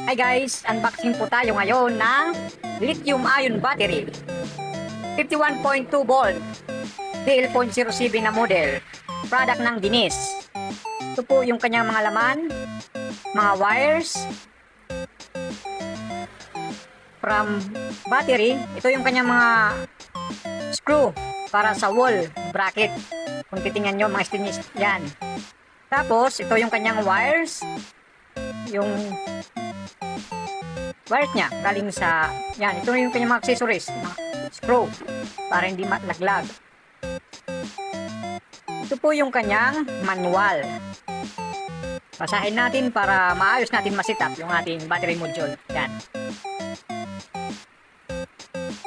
Hi guys, unboxing po tayo ngayon ng lithium-ion battery. 51.2 volt, DL.07 na model. Product ng Dinis. Ito po yung kanyang mga laman, mga wires from battery. Ito yung kanyang mga screw para sa wall bracket. Kung titingnan nyo mga stainless yan. Tapos ito yung kanyang wires, yung wires niya galing sa yan. Ito yung kanyang mga accessories, mga screw para hindi malaglag. Ito po yung kanyang manual. Basahin natin para maayos natin ma-setup yung ating battery module. Yan.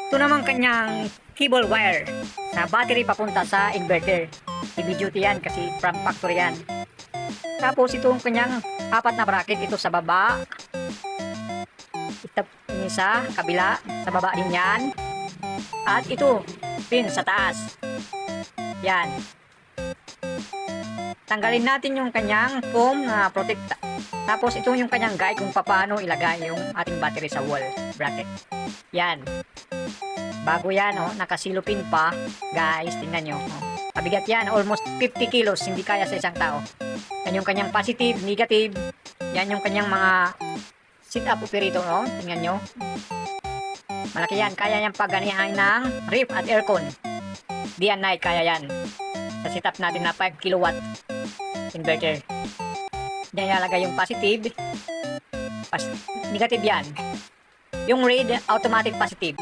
Ito naman kanyang cable wire sa battery papunta sa inverter. Heavy duty yan kasi from factory yan. Tapos ito yung kanyang apat na bracket. Ito sa baba. Ito sa kabila. Sa baba din yan. At ito pin sa taas. Yan. Tanggalin natin yung kanyang foam na protect. Tapos ito yung kanyang guide kung paano ilagay yung ating battery sa wall bracket. Yan. Bago yan, oh, nakasilupin pa. Guys, tingnan nyo. Oh. Pabigat yan, almost 50 kilos. Hindi kaya sa isang tao. Yan yung kanyang positive, negative. Yan yung kanyang mga sit-up operator. Oh. Tingnan nyo. Malaki yan. Kaya yan paganihan ng ref at aircon. Day and night, kaya yan. Sa setup natin na 5 kilowatt inverter. Diyan ilalagay yung positive. Negative yan. Yung red, automatic positive.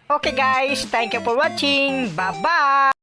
Okay guys, thank you for watching. Bye-bye!